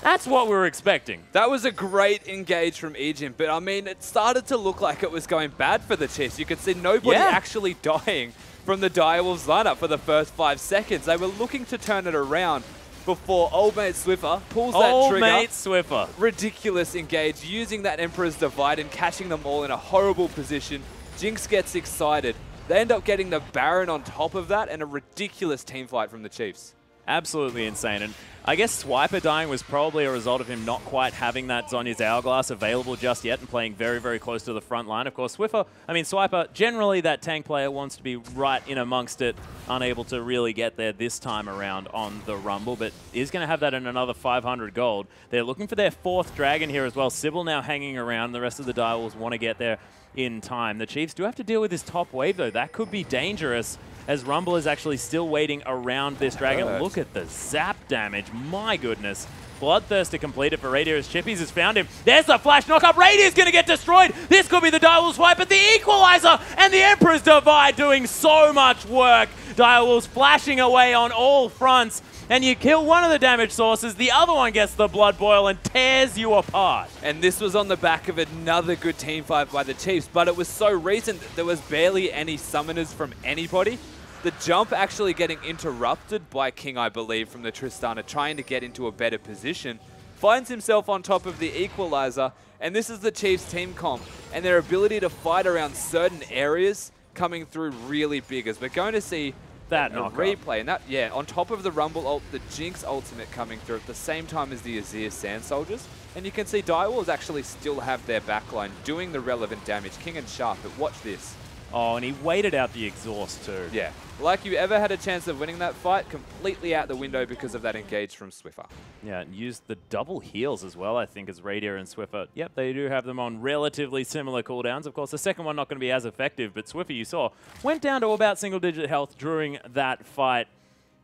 that's what we were expecting. That was a great engage from Ejim, but I mean, it started to look like it was going bad for the Chiefs. You could see nobody actually dying from the Direwolves lineup for the first 5 seconds. They were looking to turn it around before old mate Swiffer pulls that trigger. Old mate Swiffer. Ridiculous engage, using that Emperor's Divide and catching them all in a horrible position. Jinx gets excited. They end up getting the Baron on top of that, and a ridiculous team fight from the Chiefs. Absolutely insane. And I guess Swiper dying was probably a result of him not quite having that Zhonya's Hourglass available just yet and playing very, very close to the front line. Of course, Swiper, generally that tank player wants to be right in amongst it, unable to really get there this time around on the Rumble, but is going to have that in another 500 gold. They're looking for their 4th Dragon here as well. Sybil now hanging around. The rest of the Direwolves want to get there in time. The Chiefs do have to deal with this top wave, though. That could be dangerous, as Rumble is actually still waiting around this Dragon. Look at the zap damage. My goodness. Bloodthirst to complete it for Radier as Chippies has found him. There's the flash knock-up. Radier's going to get destroyed. This could be the Direwolves fight, but the Equalizer and the Emperor's Divide doing so much work. Direwolves flashing away on all fronts, and you kill one of the damage sources, the other one gets the blood boil and tears you apart. And this was on the back of another good team fight by the Chiefs, but it was so recent that there was barely any summoners from anybody. The jump actually getting interrupted by King, I believe, from the Tristana, trying to get into a better position. Finds himself on top of the Equalizer, and this is the Chiefs team comp, and their ability to fight around certain areas coming through really big, as we're going to see that replay. And that, yeah, on top of the Rumble ult, the Jinx ultimate coming through at the same time as the Azir Sand Soldiers. And you can see Direwolves actually still have their backline doing the relevant damage. King and Sharp, but watch this. Oh, and he waited out the exhaust too. Yeah. Like you ever had a chance of winning that fight, completely out the window because of that engage from Swiffer. Yeah, and used the double heals as well, I think, as Radier and Swiffer. Yep, they do have them on relatively similar cooldowns. Of course, the second one not going to be as effective, but Swiffer, you saw, went down to about single-digit health during that fight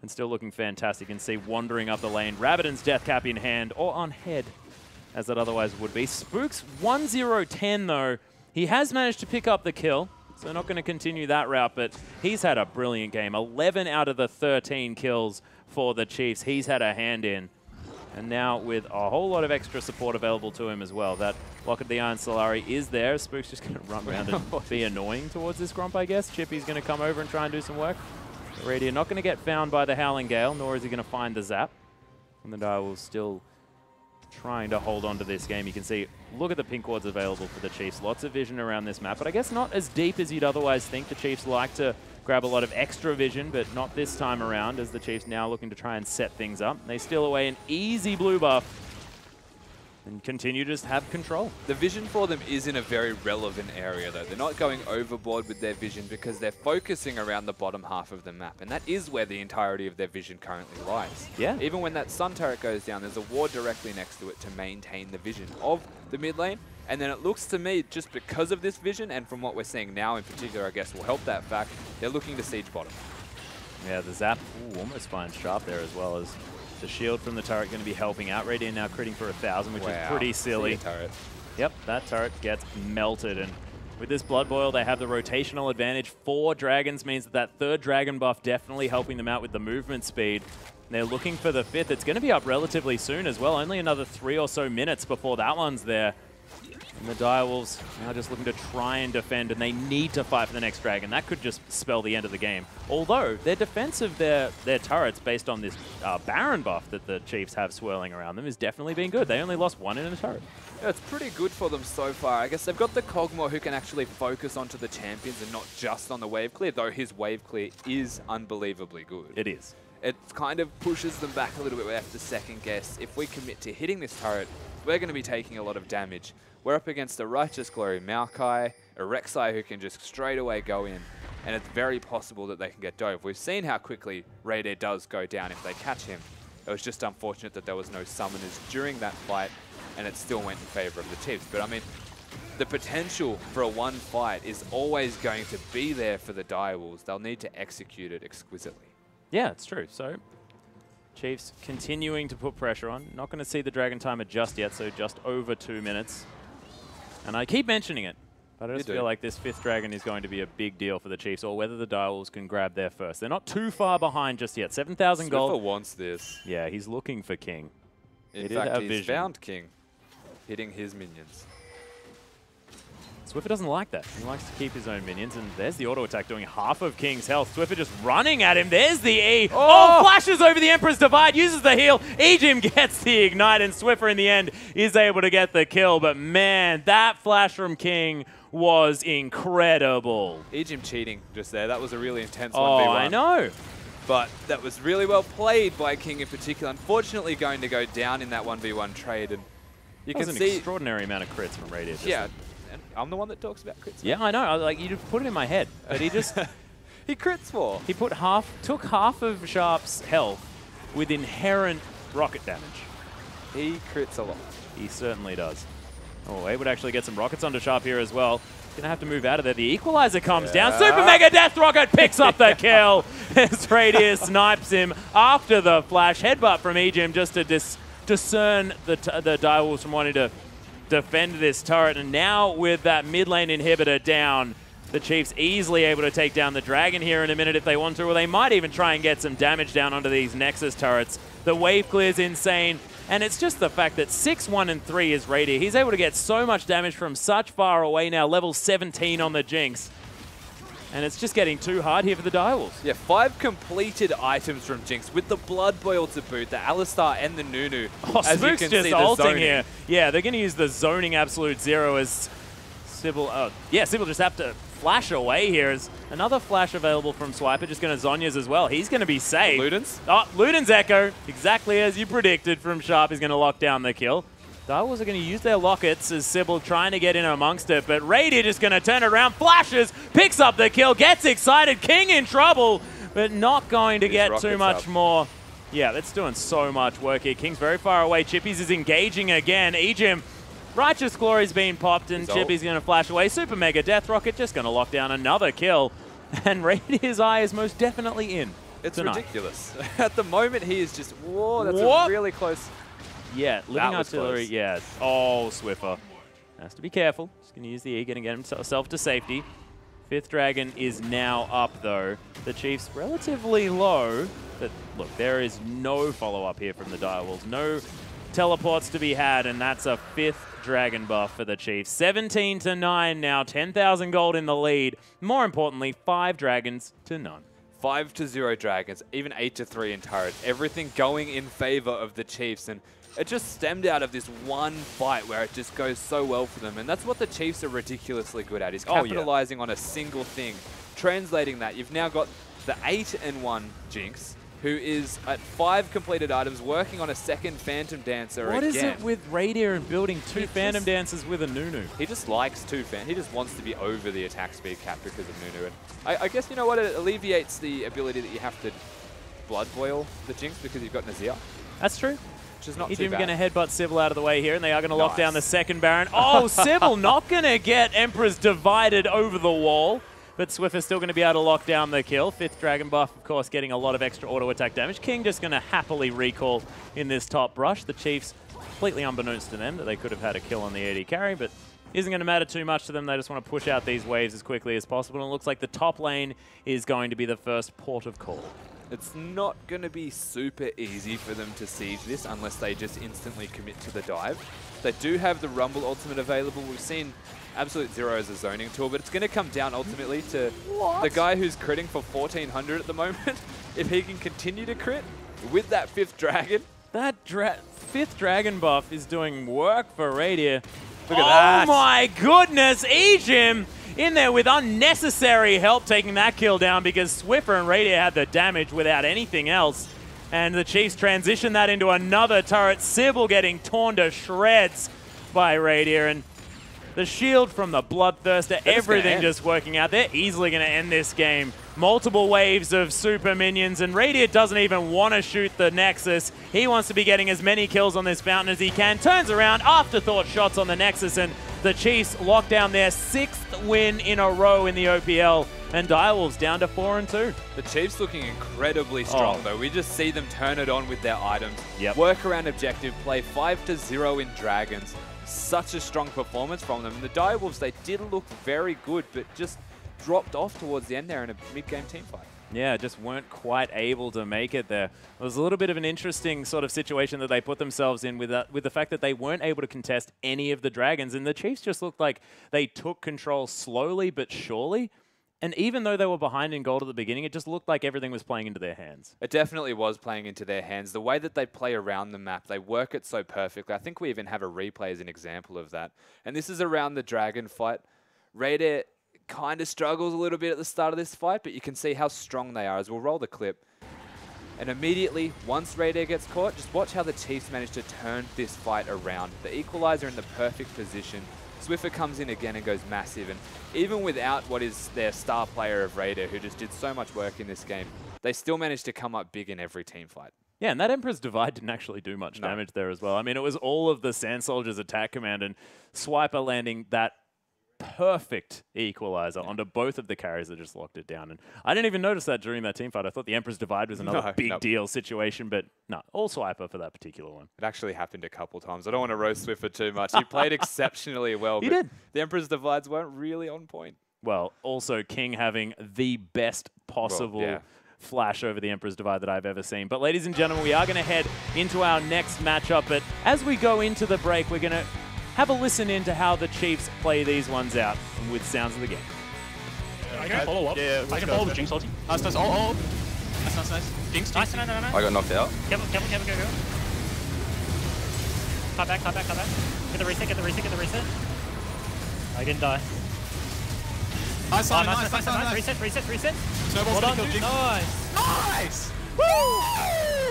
and still looking fantastic. You can see wandering up the lane. Rabbidan's Death Cap in hand, or on head, as it otherwise would be. Spook's 1-0-10, though. He has managed to pick up the kill. So not going to continue that route, but he's had a brilliant game. 11 out of the 13 kills for the Chiefs. He's had a hand in. And now with a whole lot of extra support available to him as well. That Locket of the Iron Solari is there. Spook's just going to run around and be annoying towards this Gromp, I guess. Chippy's going to come over and try and do some work. Radier not going to get found by the Howling Gale, nor is he going to find the Zap. And the Direwolves still trying to hold on to this game. You can see, look at the pink wards available for the Chiefs. Lots of vision around this map, but I guess not as deep as you'd otherwise think. The Chiefs like to grab a lot of extra vision, but not this time around, as the Chiefs now looking to try and set things up. They steal away an easy blue buff and continue to just have control. The vision for them is in a very relevant area, though. They're not going overboard with their vision because they're focusing around the bottom half of the map, and that is where the entirety of their vision currently lies. Yeah. Even when that sun turret goes down, there's a ward directly next to it to maintain the vision of the mid lane, and then it looks to me, just because of this vision, and from what we're seeing now in particular, I guess will help that fact, they're looking to siege bottom. Yeah, the Zap almost finds Sharp there, as well as The shield from the turret going to be helping out. Radiant now critting for 1,000, which is pretty silly. Turret. Yep, that turret gets melted. And with this Blood Boil, they have the rotational advantage. 4 dragons means that third dragon buff definitely helping them out with the movement speed. They're looking for the 5th. It's going to be up relatively soon as well. Only another 3 or so minutes before that one's there. And the Direwolves now just looking to try and defend, and they need to fight for the next dragon. That could just spell the end of the game. Although, their defense of their turrets, based on this Baron buff that the Chiefs have swirling around them, is definitely being good. They only lost 1 in a turret. Yeah, it's pretty good for them so far. I guess they've got the Kog'Maw who can actually focus onto the champions and not just on the wave clear, though his wave clear is unbelievably good. It is. It kind of pushes them back a little bit. We have to second guess. If we commit to hitting this turret, we're going to be taking a lot of damage. We're up against a Righteous Glory Maokai, a Rek'Sai who can just straight away go in, and it's very possible that they can get dove. We've seen how quickly Rayder does go down if they catch him. It was just unfortunate that there was no summoners during that fight, and it still went in favor of the Chiefs. But I mean, the potential for a one fight is always going to be there for the Direwolves. They'll need to execute it exquisitely. Yeah, it's true. So, Chiefs continuing to put pressure on. Not going to see the Dragon timer just yet, so just over 2 minutes. And I keep mentioning it, but I just feel like this 5th Dragon is going to be a big deal for the Chiefs, or whether the Direwolves can grab there first. They're not too far behind just yet. 7,000 gold. Swiffer wants this. Yeah, he's looking for King. In fact, he's found King, hitting his minions. Swiffer doesn't like that. He likes to keep his own minions, and there's the auto attack doing half of King's health. Swiffer just running at him. There's the E. Oh, flashes over the Emperor's Divide, uses the heal. Ejim gets the ignite, and Swiffer in the end is able to get the kill. But man, that flash from King was incredible. Ejim cheating just there. That was a really intense 1v1. Oh, I know. But that was really well played by King in particular. Unfortunately, going to go down in that 1v1 trade, and you can see an extraordinary amount of crits from Radiant. Yeah. I'm the one that talks about crits. Yeah, I know. Like, you just put it in my head, but he just he crits more. He took half of Sharp's health with inherent rocket damage. He crits a lot. He certainly does. Oh, able to actually get some rockets onto Sharp here as well. Gonna have to move out of there. The equalizer comes down. Super Mega Death Rocket picks up the kill as Radius snipes him after the flash. Headbutt from Ejim just to discern the Direwolves from wanting to defend this turret. And now with that mid lane inhibitor down, the Chiefs easily able to take down the Dragon here in a minute if they want to, or they might even try and get some damage down onto these Nexus turrets. The wave clear's insane, and it's just the fact that 6, 1, and 3 is Radier. He's able to get so much damage from such far away now, level 17 on the Jinx. And it's just getting too hard here for the Direwolves. Yeah, 5 completed items from Jinx with the Blood Boil to boot, the Alistar and the Nunu. Oh, as you can just see, ulting here. Yeah, they're going to use the zoning absolute zero as Sybil. Yeah, Sybil just have to flash away here. As another flash available from Swiper, just going to Zonya's as well. He's going to be safe. Luden's? Oh, Luden's Echo, exactly as you predicted from Sharp. He's going to lock down the kill. Direwolves are going to use their lockets as Sybil trying to get in amongst it, but Radier just going to turn around, flashes, picks up the kill, gets excited, King in trouble, but not going to get too much more. Yeah, that's doing so much work here. King's very far away. Chippies is engaging again. Ejim, Righteous Glory's been popped, and Chippy's going to flash away. Super Mega Death Rocket just going to lock down another kill, and Radier's eye is most definitely in. It's ridiculous. At the moment, he is just, whoa, that's a really close. Yeah, living artillery, yes. Oh, Swiffer. Has to be careful. Just going to use the E, going to get himself to safety. 5th Dragon is now up, though. The Chiefs relatively low. But look, there is no follow-up here from the Direwolves. No teleports to be had, and that's a 5th Dragon buff for the Chiefs. 17-9 now, 10,000 gold in the lead. More importantly, 5 Dragons to none. 5-0 Dragons, even 8-3 in turrets. Everything going in favor of the Chiefs, and it just stemmed out of this one fight where it just goes so well for them. And that's what the Chiefs are ridiculously good at, is capitalizing on a single thing. Translating that, you've now got the 8-1 Jinx, who is at 5 completed items, working on a second Phantom Dancer again. What is it with Radier and building 2 Phantom Dancers with a Nunu? He just likes 2 Phantom. He just wants to be over the attack speed cap because of Nunu. And I guess, you know what, it alleviates the ability that you have to Blood Boil the Jinx because you've got Nazir. That's true. Which is not too Ejim bad. going to headbutt Sybil out of the way here, and they are going to lock down the second Baron. Oh, Sybil not going to get Emperor's Divided over the wall. but Swiffer's still going to be able to lock down the kill. 5th Dragon buff, of course, getting a lot of extra auto attack damage. King just going to happily recall in this top brush. The Chiefs, completely unbeknownst to them, that they could have had a kill on the AD carry, but isn't going to matter too much to them. They just want to push out these waves as quickly as possible, and it looks like the top lane is going to be the first port of call. It's not going to be super easy for them to siege this unless they just instantly commit to the dive. They do have the Rumble ultimate available. We've seen Absolute Zero as a zoning tool, but it's going to come down ultimately to the guy who's critting for 1400 at the moment. If he can continue to crit with that 5th Dragon. That 5th Dragon buff is doing work for Radier. Look at that. Oh my goodness, Ejim in there with unnecessary help taking that kill down because Swiffer and Radier had the damage without anything else. And the Chiefs transition that into another turret. Sybil getting torn to shreds by Radier. And the shield from the Bloodthirster, everything just working out. They're easily going to end this game. Multiple waves of super minions, and Radier doesn't even want to shoot the Nexus. He wants to be getting as many kills on this fountain as he can. Turns around, afterthought shots on the Nexus, and the Chiefs lock down their 6th win in a row in the OPL. And Direwolves down to 4-2. The Chiefs looking incredibly strong, though. We just see them turn it on with their items. Work around objective play, 5-0 in Dragons. Such a strong performance from them. And the Direwolves, they did look very good, but just dropped off towards the end there in a mid-game team fight. Yeah, just weren't quite able to make it there. It was a little bit of an interesting sort of situation that they put themselves in with the fact that they weren't able to contest any of the Dragons. And the Chiefs just looked like they took control slowly but surely. And even though they were behind in gold at the beginning, it just looked like everything was playing into their hands. It definitely was playing into their hands. The way that they play around the map, they work it so perfectly. I think we even have a replay as an example of that. And this is around the Dragon fight. Radier kind of struggles a little bit at the start of this fight, but you can see how strong they are as we'll roll the clip. And immediately, once Radier gets caught, just watch how the Chiefs manage to turn this fight around. The equalizer in the perfect position. Swiffer comes in again and goes massive, and even without what is their star player of Radier, who just did so much work in this game, they still managed to come up big in every team fight. Yeah, and that Emperor's Divide didn't actually do much damage there as well. I mean, it was all of the Sand Soldiers' attack command, and Swiper landing that perfect equalizer onto both of the carries that just locked it down. And I didn't even notice that during that team fight. I thought the Emperor's Divide was another big deal situation, but no, all Swiper for that particular one. It actually happened a couple times. I don't want to roast Swiffer too much. He played exceptionally well, He but did. The Emperor's Divides weren't really on point. Well, also King having the best possible flash over the Emperor's Divide that I've ever seen. But ladies and gentlemen, we are going to head into our next matchup. But as we go into the break, we're going to have a listen into how the Chiefs play these ones out with sounds of the game. I can follow up. Yeah, I can follow the Jinx ulti. Nice, nice. Oh. Nice. Jinx. Nice, no. I got knocked out. Careful, go. Cut back. Get the reset. I didn't die. Nice. Reset. Snowball's Well done, kill Jinx. Nice. Nice! Woo!